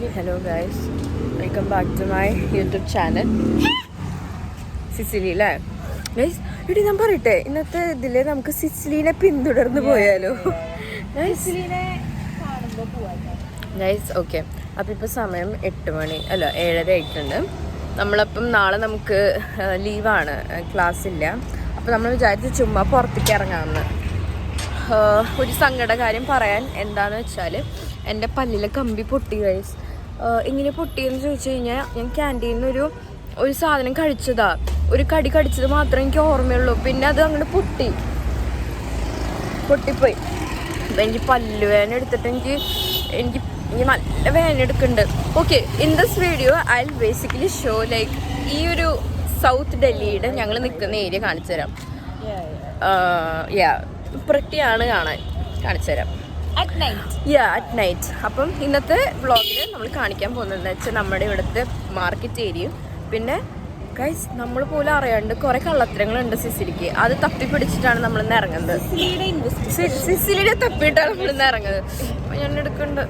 Hello guys, welcome back to my YouTube channel. Cicily അല്ലേ guys? ഇടി ഞാൻ പറയട്ടെ, ഇന്നത്തെ ഇതില് നമുക്ക് സിസിലിനെ പിന്തുടർന്ന് പോയാലോ ഗൈസ്? ഓക്കെ, അപ്പം ഇപ്പോൾ സമയം 8 മണി അല്ല 7:30 ആയിട്ടുണ്ട്. നമ്മളപ്പം നാളെ നമുക്ക് ലീവാണ്, ക്ലാസ് ഇല്ല. അപ്പോൾ നമ്മൾ വിചാരിച്ച് ചുമ്മാ പുറത്തേക്ക് ഇറങ്ങാമെന്ന്. ഒരു സങ്കട കാര്യം പറയാൻ എന്താണെന്ന് വെച്ചാൽ എൻ്റെ പല്ലിലെ കമ്പി പൊട്ടി ഗൈസ്. ഇങ്ങനെ പൊട്ടിയെന്ന് ചോദിച്ചു കഴിഞ്ഞാൽ ഞാൻ ക്യാൻറ്റീനിൽ നിന്ന് ഒരു സാധനം കഴിച്ചതാ, ഒരു കടി കടിച്ചത് മാത്രമേ എനിക്ക് ഓർമ്മയുള്ളൂ. പിന്നെ അത് അങ്ങോട്ട് പൊട്ടിപ്പോയി. അപ്പം എനിക്ക് പല്ല് വേദന എടുത്തിട്ട് എനിക്ക് നല്ല വേദന എടുക്കുന്നുണ്ട്. Okay, in this video I will basically show like ഈ ഒരു സൗത്ത് ഡൽഹിയുടെ ഞങ്ങൾ നിൽക്കുന്ന ഏരിയ കാണിച്ചു തരാം. പ്രട്ടിയാണ് കാണിച്ചു തരാം അറ്റ് നൈറ്റ്. അപ്പം ഇന്നത്തെ വ്ളോഗിൽ നമ്മൾ കാണിക്കാൻ പോകുന്നത് വെച്ചാൽ നമ്മുടെ ഇവിടുത്തെ മാർക്കറ്റ് ഏരിയയും പിന്നെ ഗൈസ് നമ്മൾ പോലും അറിയാണ്ട് കുറെ കള്ളത്തരങ്ങളുണ്ട് സിസിലിക്ക്. അത് തപ്പിപ്പിടിച്ചിട്ടാണ് നമ്മളിന്ന് ഇറങ്ങുന്നത്. സിസിലിയുടെ തപ്പിയിട്ടാണ് നമ്മളിന്ന് ഇറങ്ങുന്നത്. അപ്പം ഞാൻ എടുക്കുന്നുണ്ട്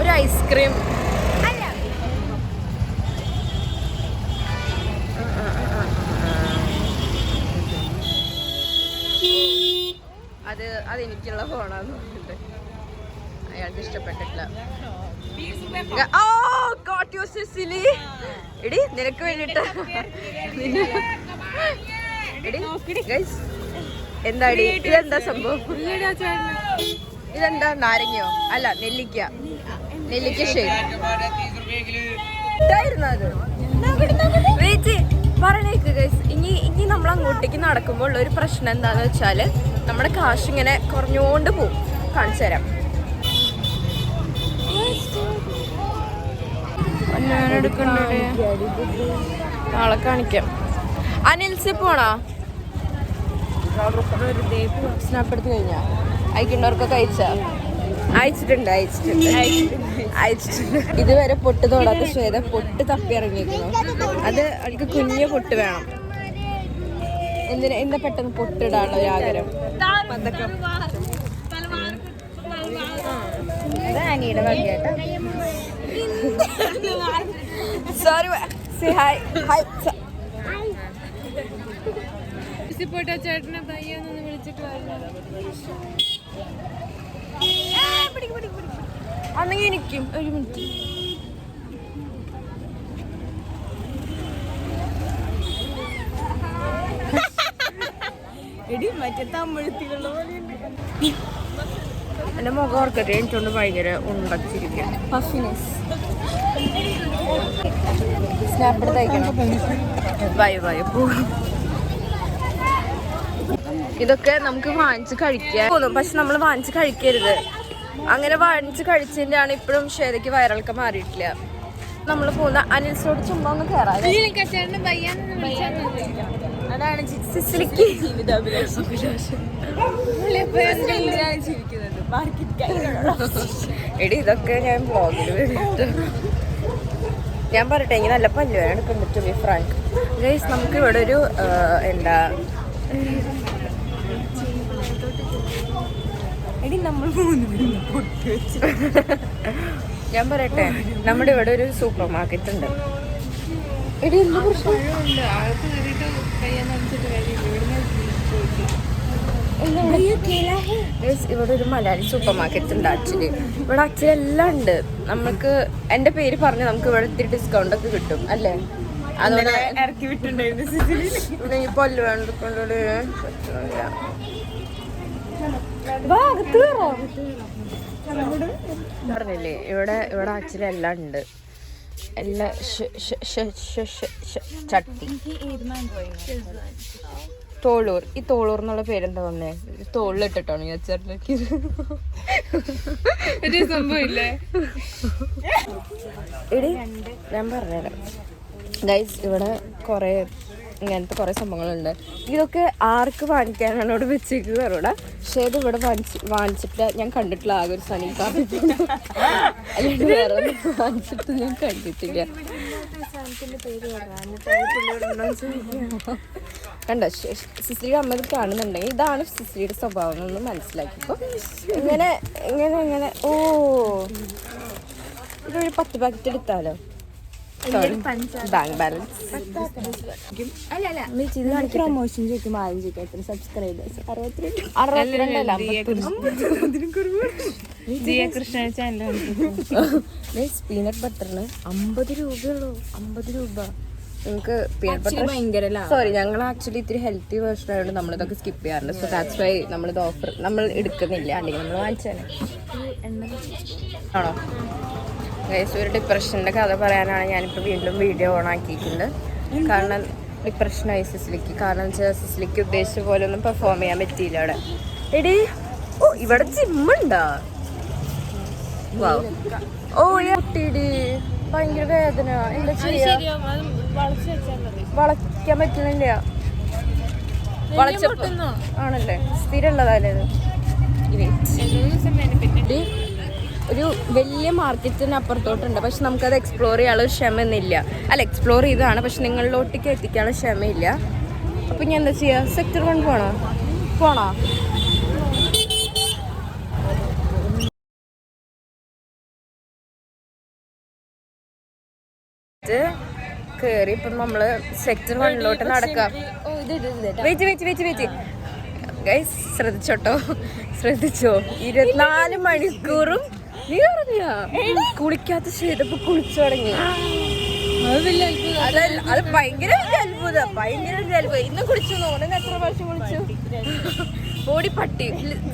ഒരു ഐസ്ക്രീം. അതെനിക്കുള്ള ഫോണാന്ന് പറഞ്ഞിട്ട് അയാൾക്ക് ഇഷ്ടപ്പെട്ടിട്ടില്ല. എടി നിനക്ക് വേണ്ടിട്ട് എന്താടി ഇതെന്താ സംഭവം? ഇതെന്താ നാരങ്ങയോ? അല്ല, നെല്ലിക്ക ഷേക്കായിരുന്നു അത്. പറയണേക്ക് ഗൈസ്, ഇനി നമ്മൾ അങ്ങോട്ടേക്ക് നടക്കുമ്പോൾ ഒരു പ്രശ്നം എന്താന്ന് വെച്ചാൽ നമ്മുടെ കാശ് ഇങ്ങനെ കുറഞ്ഞുകൊണ്ട് പോവും. കാണിച്ചു തരാം. നാളെ കാണിക്കാം. അനിൽസ് പോണാ? സ്നാപ്പ് എടുത്ത് കഴിഞ്ഞാ? അയക്കേണ്ടവർക്കൊക്കെ അയച്ചിട്ടുണ്ട്. ഇതുവരെ പൊട്ട് തൊടാത്ത ശ്വേത പൊട്ട് തപ്പി ഇറങ്ങിയിരിക്കുന്നു. അത് അവൾക്ക് കുഞ്ഞ് പൊട്ട് വേണം. എന്താ പെട്ടെന്ന് പൊട്ടിടാനുള്ള ഒരു ആഗ്രഹം. ആനിയുടെ വകയാട്ടോ. Sorry, say hi. ചേട്ടനെ പയ്യൊന്ന് വിളിച്ചിട്ട് അന്നെങ്കിൽ എനിക്കും ഒരു മിനിറ്റ്. എന്റെ മുഖം ഓർക്കട്ടെ, എനിക്കൊണ്ട് ഭയങ്കര ഉണ്ടച്ചിരിക്കും. സ്നാപ്പ് എടുത്തയക്കണം. ഇതൊക്കെ നമുക്ക് വാങ്ങിച്ച് കഴിക്കാൻ തോന്നും, പക്ഷെ നമ്മൾ വാങ്ങിച്ച് കഴിക്കരുത്. അങ്ങനെ വാങ്ങിച്ച് കഴിച്ചതിൻ്റെയാണ് ഇപ്പോഴും ശ്വേതയ്ക്ക് വയറിളക്കം മാറിയിട്ടില്ല. നമ്മൾ പോകുന്ന അനിൽസോട് ചുമ്മാ ഒന്ന് കയറാം. അതാണ് സിസിലിക്ക് എടി ഇതൊക്കെ ഞാൻ ബ്ലോഗിൽ വേണ്ടിട്ട് ഞാൻ പറയട്ടെ. ഇങ്ങനെ നല്ല പല്ലുവേന എടുക്കുന്നുണ്ട്. ടു ബി ഫ്രാങ്ക് ഗൈസ്, നമുക്ക് ഇവിടെ ഒരു എന്താ ഞാൻ പറയട്ടെ, നമ്മുടെ ഇവിടെ ഒരു സൂപ്പർ മാർക്കറ്റ് ഉണ്ട്. എടി എന്ത് പ്രശ്നം? ഇവിടെ ഒരു മലയാളി സൂപ്പർ മാർക്കറ്റ് ഉണ്ട്. ആക്ച്വലി ഇവിടെ ആക്ച്വലി എല്ലാം ഉണ്ട്. നമുക്ക് എൻ്റെ പേര് പറഞ്ഞ് നമുക്ക് ഇവിടെ ഇത്തിരി ഡിസ്കൗണ്ട് ഒക്കെ കിട്ടും അല്ലേ? അതുകൊണ്ട് ഇറക്കി വിട്ടുണ്ടായിരുന്നു. പല്ല് വേണ്ടിക്കൊണ്ടേ പറഞ്ഞില്ലേ, ഇവിടെ ആക്ച്വലി എല്ലാം ഉണ്ട്. എല്ലാ ചട്ടി തോളൂർ. ഈ തോളൂർ എന്നുള്ള പേരെന്താ വന്നേ? തോളിലിട്ടിട്ടാണ് ഞാൻ ചേർന്നിരിക്കുന്നത്. എടി ഞാൻ പറഞ്ഞുതരാം ഗൈസ്, ഇവിടെ കുറേ ഇങ്ങനത്തെ കുറേ സംഭവങ്ങളുണ്ട്. ഇതൊക്കെ ആർക്ക് വാങ്ങിക്കാനാണ് ഇവിടെ വെച്ചേക്കുന്നത് അറിയൂടാ. പക്ഷേ ഇത് ഇവിടെ വാങ്ങിച്ചിട്ട് ഞാൻ കണ്ടിട്ടില്ല. ആകെ ഒരു സനി കാപ്പി അല്ലെങ്കിൽ വേറെ ഒന്നും വാങ്ങിച്ചിട്ട് ഞാൻ കണ്ടിട്ടില്ല. കണ്ടോ, സിസിലിയുടെ അമ്മ കാണുന്നുണ്ടെങ്കിൽ ഇതാണ് സിസിലിയുടെ സ്വഭാവം എന്ന് മനസ്സിലാക്കിയപ്പോൾ ഇങ്ങനെ ഓ നമുക്കൊരു 10 പാക്കറ്റ് എടുത്താലോ? ബാങ്ക് ബാലൻസ് പ്രൊമോഷൻ ചോദിക്കും ആദ്യം ചോദിക്കും എത്ര സബ്സ്ക്രൈബേഴ്സ് 62 പീനട്ട് ബട്ടറിന് 50 രൂപയുള്ളൂ. 50 രൂപ നിങ്ങൾക്ക് പീനട്ട് ബട്ടർ ഭയങ്കര. സോറി, ഞങ്ങൾ ആക്ച്വലി ഇത്തിരി ഹെൽത്തി വേർഷൻ ആയതുകൊണ്ട് നമ്മളിതൊക്കെ സ്കിപ്പ് ചെയ്യാറുണ്ട്. സോ ദാറ്റ്സ് വൈ നമ്മളിത് ഓഫർ നമ്മൾ എടുക്കുന്നില്ല, അല്ലെങ്കിൽ നമ്മൾ വാങ്ങിച്ചാൽ ആണോ? ഗൈസ്, ഒരു ഡിപ്രഷൻ്റെ കഥ പറയാനാണ് ഞാനിപ്പോൾ വീണ്ടും വീഡിയോ ഓൺ ആക്കിയിട്ടുണ്ട്. കാരണം ഡിപ്രഷനായി സിസ്ലിക്ക്. കാരണം വെച്ചാൽ സിസ്ലിക്ക് ഉദ്ദേശിച്ച പോലെ ഒന്നും പെർഫോം ചെയ്യാൻ പറ്റിയില്ല അവിടെ. എടി, ഓ ഇവിടെ ജിമ്മുണ്ടോ? ഓ കുട്ടിയിടി, ഭയങ്കര വേദന. എന്താ ചെയ്യാ? വളയ്ക്കാൻ പറ്റുന്നില്ല. ആണല്ലേ, സ്ഥിരമുള്ളതല്ലേ ഇത്? ഒരു വലിയ മാർക്കറ്റിന് അപ്പുറത്തോട്ടുണ്ട്, പക്ഷെ നമുക്കത് എക്സ്പ്ലോർ ചെയ്യാനുള്ള ക്ഷമയൊന്നുമില്ല. അല്ല, എക്സ്പ്ലോർ ചെയ്തതാണ്, പക്ഷെ നിങ്ങളിലോട്ടേക്ക് എത്തിക്കാനുള്ള ക്ഷമയില്ല. അപ്പം ഞാൻ എന്താ ചെയ്യുക? സെക്ടർ 1 പോണോ? കേറി ഇപ്പം നമ്മള് സെക്ടർ 1 നടക്കാം. ഗൈസ്, ശ്രദ്ധിച്ചോ 24 മണിക്കൂറും നീ പറഞ്ഞാ കുളിക്കാത്ത ചെയ്തപ്പോ കുളിച്ചു തുടങ്ങി. അത് ഭയങ്കര അത്ഭുതം. ഇന്ന് കുളിച്ചു തോന്നുന്നു. എത്ര പ്രാവശ്യം കുളിച്ചു? ഓടി പട്ടി.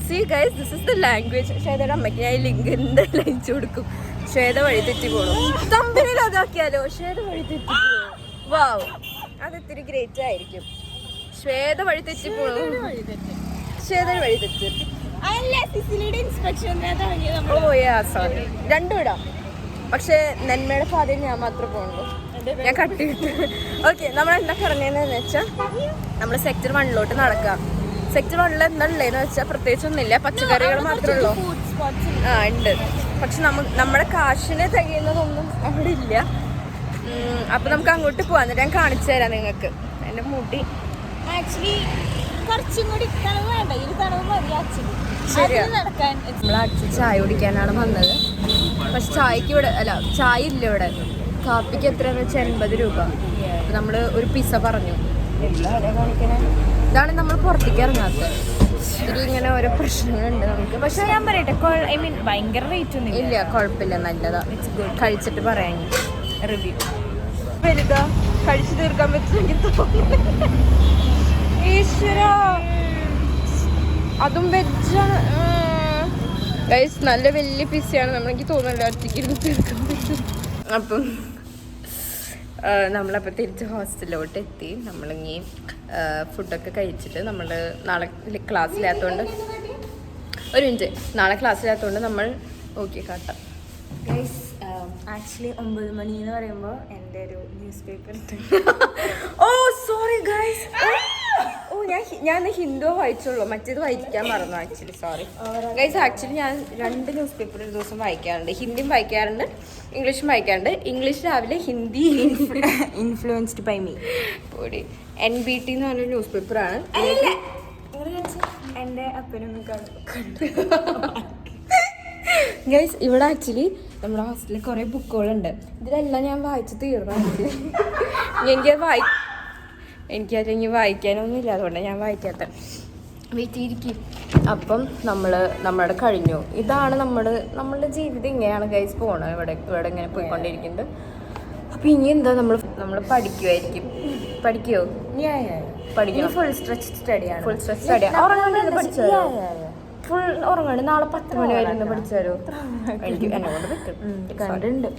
See guys, this is the language. ശ്വേതയുടെ അമ്മയ്ക്ക് ഞാൻ ലിങ്ക് എന്തായാലും അയച്ചു കൊടുക്കും. ശ്വേത വഴി തെറ്റി പോണു. തമ്പിൽ അതാക്കിയാലോ? ശ്വേത വഴി തെറ്റി പോണു. വാവ്, അത് ഇത്തിരി ഗ്രേറ്റ് ആയിരിക്കും. ശ്വേത വഴി തെറ്റി പോണു. ശ്വേത വഴി തെറ്റി. ഓ യാ, സോറി. രണ്ടും ഇടാം, പക്ഷെ നന്മയുടെ പാതയിൽ ഞാൻ മാത്രമേ പോകുള്ളൂ. ഞാൻ കട്ടിയിട്ട്. ഓക്കെ, നമ്മൾ എന്താ പറഞ്ഞതെന്ന് വെച്ചാൽ നമ്മൾ സെക്ടർ 1 നടക്കാം. സെക്ടർ 1 എന്താ ഉള്ളതെന്ന് വെച്ചാൽ പ്രത്യേകിച്ചൊന്നുമില്ല, പച്ചക്കറികൾ മാത്രമേ ഉള്ളൂ. ഉണ്ട്, പക്ഷെ നമ്മുടെ കാശിന് തികയുന്നതൊന്നും അവിടെ ഇല്ല. അപ്പം നമുക്ക് അങ്ങോട്ട് പോകാം. എന്നിട്ട് ഞാൻ കാണിച്ചു തരാം നിങ്ങൾക്ക്. എൻ്റെ മുടി ആക്ച്വലി കുറച്ചും കൂടി തണവ് വേണ്ട, ഇത് തണവ് മതി ആക്ച്വലി. ശരിയാ, നമ്മൾ ആക്ച്വലി ചായ കുടിക്കാനാണ് വന്നത്. പക്ഷെ ചായക്ക് ഇവിടെ അല്ല, ചായ ഇല്ല ഇവിടെ. കാപ്പിക്ക് എത്രയാന്ന് വെച്ചാൽ 80 രൂപ. അപ്പം നമ്മൾ ഒരു പിസ്സ പറഞ്ഞു. ഇതാണ് നമ്മൾ പുറത്തേക്ക് ഇറങ്ങാത്തത്. ഇങ്ങനെ ഓരോ പ്രശ്നങ്ങളുണ്ട് നമുക്ക്. പക്ഷെ ഞാൻ പറയട്ടെ, ഐ മീൻ ഭയങ്കര റേറ്റ് ഒന്നും ഇല്ല, കുഴപ്പമില്ല, നല്ലതാ. കഴിച്ചിട്ട് പറയാൻ റിവ്യൂ. വലുതാ, കഴിച്ചു തീർക്കാൻ പറ്റുമെങ്കിൽ തോന്നുന്നു. ഈശ്വര, അതും വെജാണ് ഗൈസ്. നല്ല വലിയ പിസ്സയാണ്. നമ്മളെനിക്ക് തോന്നുന്നില്ല ഒറ്റയ്ക്ക് ഇരുന്ന് തീർക്കാൻ പറ്റും. അപ്പം നമ്മളപ്പോൾ തിരിച്ച് ഹോസ്റ്റലിലോട്ട് എത്തി. നമ്മളിങ്ങി ഫുഡൊക്കെ കഴിച്ചിട്ട് നമ്മൾ നാളെ ക്ലാസ്സില്ലാത്തതുകൊണ്ട് ഒരു മിനിറ്റ്, നാളെ ക്ലാസ്സില്ലാത്തതുകൊണ്ട് നമ്മൾ ഓക്കെ കാട്ടാം. ഗൈസ്, ആക്ച്വലി 9 മണി എന്ന് പറയുമ്പോൾ എൻ്റെ ഒരു ന്യൂസ് പേപ്പർ. ഓ സോറി ഗൈസ്. ഓ ഞാൻ ഹിന്ദു വായിച്ചുള്ളൂ, മറ്റേത് വായിക്കാൻ മറന്നു ആക്ച്വലി. Sorry guys. ആക്ച്വലി ഞാൻ 2 ന്യൂസ് പേപ്പർ ഒരു ദിവസം വായിക്കാറുണ്ട്. ഹിന്ദിയും വായിക്കാറുണ്ട്, ഇംഗ്ലീഷും വായിക്കാറുണ്ട്. ഇംഗ്ലീഷ് രാവിലെ, ഹിന്ദി ഇൻഫ്ലുവൻസ്ഡ് ബൈ മീ. കൂടി NBT എന്ന് പറഞ്ഞൊരു ന്യൂസ് പേപ്പറാണ്. എൻ്റെ അപ്പനും ഗൈസ്, ഇവിടെ ആക്ച്വലി നമ്മുടെ ഹോസ്റ്റലിൽ കുറേ ബുക്കുകളുണ്ട്. ഇതിലെല്ലാം ഞാൻ വായിച്ച് തീർന്നു. എനിക്കതിൽ വായിക്കാനൊന്നും ഇല്ല, അതുകൊണ്ടാണ് ഞാൻ വായിക്കാത്ത. വീട്ടിലിരിക്കും. അപ്പം നമ്മുടെ കഴിഞ്ഞു. ഇതാണ് നമ്മളുടെ ജീവിതം. ഇങ്ങനെയാണ് ഗൈസ് പോണത്. ഇവിടെ ഇങ്ങനെ പോയിക്കൊണ്ടിരിക്കുന്നത്. അപ്പം ഇനി എന്താ, നമ്മൾ പഠിക്കുമായിരിക്കും. പഠിക്കുമോ? പഠിക്കണം. ഫുൾ സ്ട്രെച്ച് സ്റ്റഡിയാണ്. ഫുൾ സ്ട്രെച്ച് സ്റ്റഡിയാണ്. പഠിച്ചോ? ഫുൾ ഉറങ്ങാണ്ട്. നാളെ 10 മണി വരെ ഒന്ന് പഠിച്ചു തരുമോ? എനിക്ക് എന്നെ കൊണ്ട് പറ്റും. കണ്ടുണ്ട്.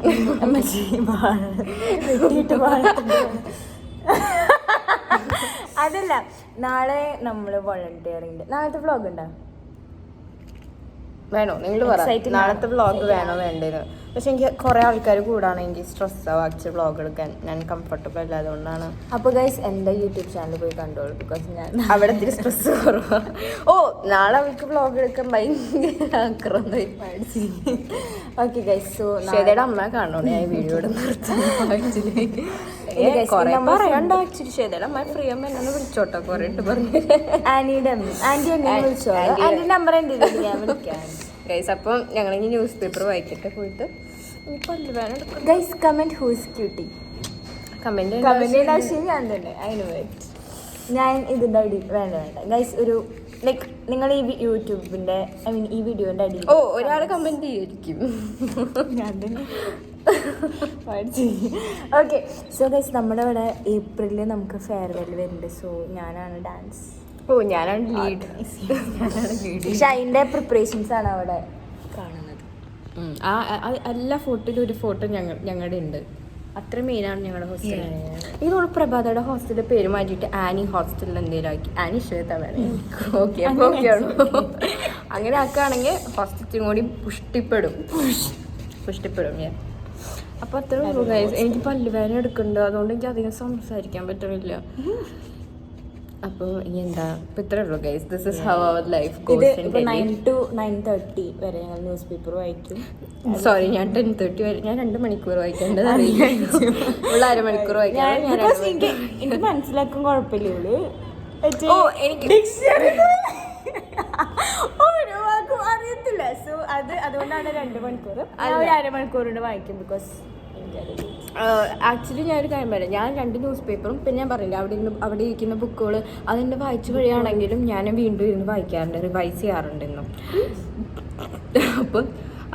അതല്ല, നാളെ നമ്മൾ വോളണ്ടിയറിംഗ്. നാളത്തെ വ്ളോഗ് ഉണ്ടോ? വേണോ? നിങ്ങൾ പറ, നാളത്തെ വ്ളോഗ് വേണോ വേണ്ടത്? പക്ഷെ എനിക്ക് കുറെ ആൾക്കാർ കൂടാണെങ്കിൽ സ്ട്രെസ് ആവും ആക്ച്വലി വ്ളോഗ് എടുക്കാൻ. ഞാൻ കംഫർട്ടബിൾ അല്ല, അതുകൊണ്ടാണ്. അപ്പോൾ ഗൈസ്, എൻ്റെ യൂട്യൂബ് ചാനൽ പോയി കണ്ടോളൂ. ബിക്കോസ് ഞാൻ അവിടെ ഇത്തിരി സ്ട്രെസ് കുറവാണ്. ഓ, നാളെ അവർക്ക് വ്ളോഗ് എടുക്കാൻ ഭയങ്കര ആക്രമണം. ഓക്കെ ഗൈസ്, സോ ശ്വേതയുടെ അമ്മ കാണണോ ഞാൻ വീഡിയോ ആക്ച്വലി പറയണ്ട. ആക്ച്വലി ശ്വേതയുടെ അമ്മ ഫ്രീ അമ്മ എന്നെ വിളിച്ചോട്ടോ, കുറെ ഇട്ട് പറഞ്ഞു. ആൻറ്റി എന്നെ വിളിച്ചോ? ആൻറ്റി നമ്പർ എൻ്റെ ഞാൻ വിളിക്കാം ഗൈസ്. അപ്പം ഞങ്ങളിനി ന്യൂസ് പേപ്പർ വായിക്കട്ടെ പോയിട്ട്. ഈ പല്ല് വേന എടുക്കും. Guys comment who's cutie. Comment comment ആവശ്യം ഞാൻ തന്നെ. ഞാൻ ഇതിൻ്റെ അടി വേണ്ട ഗൈസ്. ഒരു ലൈക്ക് നിങ്ങൾ ഈ യൂട്യൂബിൻ്റെ ഐ മീൻ ഈ വീഡിയോൻ്റെ അടി ഒരാൾ കമന്റ് ചെയ്തിരിക്കും. ഞാൻ തന്നെ ഓക്കെ. സോ ഗൈസ് നമ്മുടെ ഇവിടെ ഏപ്രിലിൽ നമുക്ക് ഫെയർവെൽ വരുന്നുണ്ട്. സോ ഞാനാണ് ഡാൻസ്. ഞാനാണ് ലീഡ്. പക്ഷെ അതിൻ്റെ പ്രിപ്പറേഷൻസ് ആണ് അവിടെ കാണുന്നത്. എല്ലാ ഫോട്ടോയിലും ഒരു ഫോട്ടോ ഞങ്ങളുടെ ഉണ്ട്. അത്ര മെയിനാണ് ഞങ്ങളുടെ ഹോസ്റ്റൽ. ഇതോട് പ്രഭാതയുടെ ഹോസ്റ്റലിന്റെ പേര് മാറ്റിയിട്ട് ആനി ഹോസ്റ്റലിൽ എന്തെങ്കിലും ആക്കി. ആനി ശ്വേത വേണം. ഓക്കെ അപ്പോൾ ഓക്കെയാണോ? അങ്ങനെ ആക്കുകയാണെങ്കിൽ ഹോസ്റ്റലും കൂടി പുഷ്ടിപ്പെടും. അപ്പോൾ അത്ര ഉള്ളൂ ഗൈസ്. എനിക്ക് പല്ലുവേദന എടുക്കുന്നുണ്ട്, അതുകൊണ്ട് എനിക്ക് അധികം സംസാരിക്കാൻ പറ്റുന്നില്ല. അപ്പോൾ ഇനി എന്താ, ഇപ്പം ഇത്രേ ഉള്ളൂ guys. This is how our life goes in Delhi. 9 to 9:30 വരെ ഞങ്ങൾ ന്യൂസ് പേപ്പർ വായിക്കും. സോറി, ഞാൻ 10:30 വരെ. ഞാൻ 2 മണിക്കൂർ വായിക്കേണ്ടത് ഉള്ള അരമണിക്കൂർ വായിക്കാൻ എനിക്ക് മനസ്സിലാക്കും. കുഴപ്പമില്ല. എനിക്ക് ഓരോ വാക്കും അറിയത്തില്ല. സോ അതുകൊണ്ടാണ് 2 മണിക്കൂർ. ഒരു അരമണിക്കൂർ കൊണ്ട് വായിക്കും. ബിക്കോസ് ആക്ച്വലി ഞാനൊരു കാര്യം പറയാം. ഞാൻ 2 ന്യൂസ് പേപ്പറും പിന്നെ ഞാൻ പറയില്ല അവിടെ ഇരിക്കുന്ന ബുക്കുകൾ അതെന്നെ വായിച്ചു കഴിയുകയാണെങ്കിലും ഞാൻ വീണ്ടും ഇരുന്ന് വായിക്കാറുണ്ട്, റിവൈസ് ചെയ്യാറുണ്ട് എന്നും. അപ്പം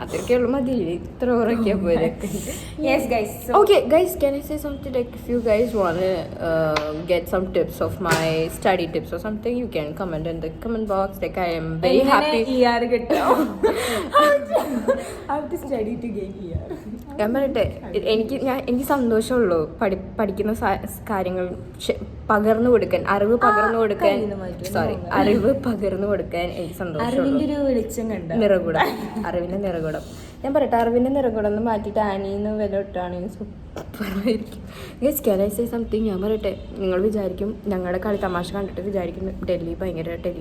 അതൊക്കെ ഉള്ളു, മതി. ഇത്ര ഉറക്കിയാൽ പോലെ. Yes guys. Okay guys, can I say something? Like if you guys want to get some tips of my study tips or something, you can comment in the comment box. Like I am very happy. How to study to gain ER? ഞാൻ പറയട്ടെ, എനിക്ക് സന്തോഷമുള്ളൂ പഠിക്കുന്ന കാര്യങ്ങൾ പകർന്നു കൊടുക്കാൻ, അറിവ് പകർന്നു കൊടുക്കാൻ എനിക്ക് സന്തോഷമുള്ളൂ. നിറകുടം, അറിവിന്റെ നിറകുടം. ഞാൻ പറയട്ടെ, അറിവിന്റെ നിറകുടം എന്ന് മാറ്റിയിട്ട് ആനിന്ന് വില ഇട്ടാണെങ്കിൽ സൂപ്പറായിരിക്കും. Guys can I say something? ഞാൻ പറയട്ടെ, നിങ്ങൾ വിചാരിക്കും ഞങ്ങളുടെ കളി തമാശ കണ്ടിട്ട് വിചാരിക്കും ഡൽഹി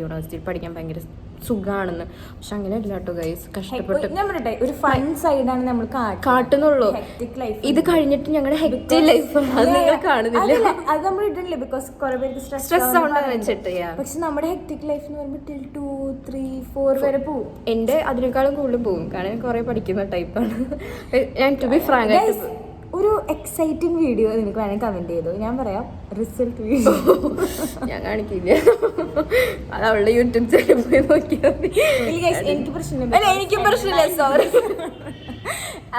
യൂണിവേഴ്സിറ്റിയിൽ പഠിക്കാൻ ഭയങ്കര സുഖമാണെന്ന്. പക്ഷെ അങ്ങനെ അല്ല കേട്ടോ ഗൈസ്. കഷ്ടപ്പെട്ട് ഞാൻ പറയട്ടെ, ഒരു ഫൺ സൈഡാണ് നമ്മൾ കാട്ടുന്നുള്ളൂ. ഇത് കഴിഞ്ഞിട്ട് ഞങ്ങളുടെ ഹെക്റ്റിക് ലൈഫ് നിങ്ങൾ കാണുന്നില്ല. അത് നമ്മൾ ഇട്ടില്ല ബിക്കോസ് കുറെ പേർക്ക് സ്ട്രെസ് ആണെന്ന് വെച്ചിട്ട്. പക്ഷെ നമ്മുടെ ഹെക്റ്റിക് ലൈഫ് എന്ന് പറയുമ്പോൾ 2, 3, 4 വരെ പോകും. എൻ്റെ അതിനേക്കാളും കൂടുതൽ പോകും. കാരണം ഞാൻ കുറെ പഠിക്കുന്ന ടൈപ്പാണ് ഞാൻ. ടു ബി ഫ്രാങ്ക്, ഒരു എക്സൈറ്റിംഗ് വീഡിയോ നിങ്ങൾക്ക് വേണമെങ്കിൽ കമന്റ് ചെയ്തു. ഞാൻ പറയാം റിസൾട്ട് വീഡിയോ. ഞാൻ കാണിക്കില്ല, അത് അവളുടെ യൂട്യൂബ് ചാനൽ പോയി നോക്കിയാൽ മതി. എനിക്ക് പ്രശ്നമില്ല. എനിക്കും പ്രശ്നമില്ല. സോറി.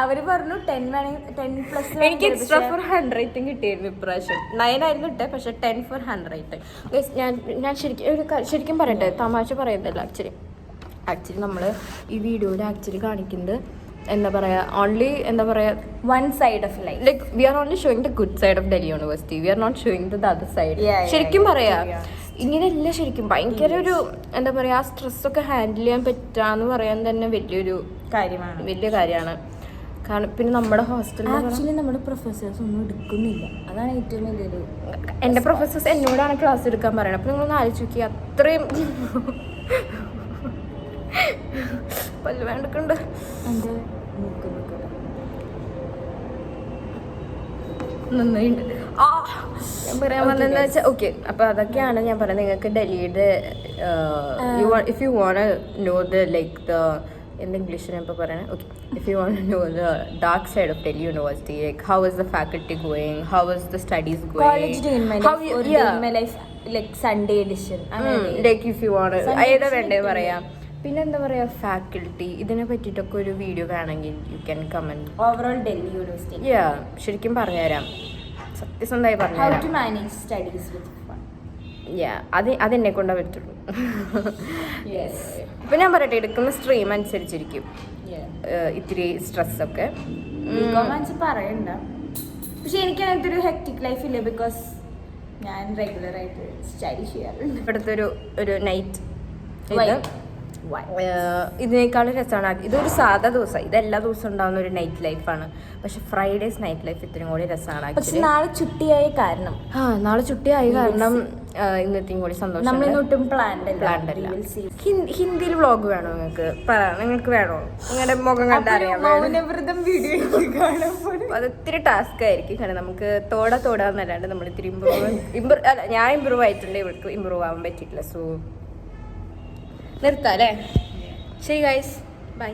അവര് പറഞ്ഞു 10+. എനിക്ക് എക്സ്ട്രാ ഫോർ ഹാൻഡ് റൈറ്റിംഗ് കിട്ടിയായിരുന്നു ഇപ്രാവശ്യം. 9 ആയിരുന്നു ഇട്ടേ, പക്ഷെ 10 ഫോർ ഹാൻഡ് റൈറ്റിംഗ്. ഞാൻ ശരിക്കും പറയട്ടെ, തമാശ പറയുന്നതല്ല. ആക്ച്വലി നമ്മൾ ഈ വീഡിയോയിൽ ആക്ച്വലി കാണിക്കുന്നത് എന്താ പറയാ, ഓൺലി എന്താ പറയാ, one side of life. Like we are only showing the good side of Delhi university. We are not showing the other side. ശരിക്കും പറയാ ഇങ്ങനെയല്ല. ശരിക്കും ഭയങ്കര ഒരു എന്താ പറയാ, ആ സ്ട്രെസ്സൊക്കെ ഹാൻഡിൽ ചെയ്യാൻ പറ്റാന്ന് പറയാൻ തന്നെ വലിയ കാര്യമാണ്. കാരണം പിന്നെ നമ്മുടെ ഹോസ്റ്റലിൽ ആക്ച്വലി നമ്മുടെ പ്രൊഫസേഴ്സ് ഒന്നും എടുക്കുന്നില്ല. അതാണ് ഏറ്റവും വലിയൊരു. എൻ്റെ പ്രൊഫസേഴ്സ് എന്നോടാണ് ക്ലാസ് എടുക്കാൻ പറയുന്നത്. അപ്പം നിങ്ങളൊന്ന് ആലോചിച്ച് നോക്കി, അത്രയും പല്ല് വേണ്ടക്കുണ്ട്. എൻ്റെ നന്നായിട്ടുണ്ട്. ഞാൻ പറയാൻ വന്നതെന്ന് വെച്ചാൽ ഓക്കെ. അപ്പോൾ അതൊക്കെയാണ് ഞാൻ പറയുന്നത്. നിങ്ങൾക്ക് ഡൽഹിയുടെ if you want know the like the in English ഞാൻ ഇപ്പോൾ പറയണേ. Okay, if you want to know the dark side of Delhi university, like how is the faculty going, how is the studies going, like Sunday edition, like if you want ഏതാ വേണ്ടേ പറയാം. പിന്നെ എന്താ പറയുക, faculty ഇതിനെ പറ്റിയിട്ടൊക്കെ ഒരു വീഡിയോ വേണമെങ്കിൽ you can comment. Overall Delhi university ശരിക്കും പറഞ്ഞുതരാം, സത്യസന്ധമായി പറഞ്ഞുതരാം. അതെന്നെ കൊണ്ടാ പറ്റുള്ളൂ. ഇപ്പൊ ഞാൻ പറയട്ടെ, എടുക്കുന്ന സ്ട്രീം അനുസരിച്ചിരിക്കും ഇത്തിരി സ്ട്രെസ്സൊക്കെ പറയണ്ട. പക്ഷെ എനിക്ക് അങ്ങനത്തെ ഒരു ഹെക്റ്റിക് ലൈഫ് ഇല്ല, ബിക്കോസ് ഞാൻ റെഗുലർ ആയിട്ട് സ്റ്റഡി ചെയ്യാറുണ്ട്. ഇവിടുത്തെ ഒരു നൈറ്റ് ഇതിനേക്കാളും രസമാണ്. ഇതൊരു സാധാ ദിവസം, ഇതെല്ലാ ദിവസവും ഉണ്ടാകുന്ന ഒരു നൈറ്റ് ലൈഫാണ്. പക്ഷെ ഫ്രൈഡേസ് നൈറ്റ് ലൈഫ് ഇത്രയും കൂടി രസമാണ്. നാളെ ചുട്ടിയായ കാരണം ഇന്നത്തെയും കൂടി സന്തോഷം. നമ്മളൊട്ടും പ്ലാൻഡ് അല്ല. ഹിന്ദിയിൽ വ്ളോഗ് വേണോ നിങ്ങൾക്ക് വേണോ? നിങ്ങളുടെ മുഖം കണ്ടറിയാം. അത് ഇത്തിരി ടാസ്ക് ആയിരിക്കും. കാരണം നമുക്ക് തോടാന്നല്ലാണ്ട് നമ്മൾ ഇത്തിരി ഞാൻ ഇമ്പ്രൂവ് ആയിട്ടുണ്ട്, ഇവർക്ക് ഇമ്പ്രൂവ് ആവാൻ പറ്റിയിട്ടില്ല. സോ നിർത്താം അല്ലേ? ശരി ഗൈസ്, ബൈ.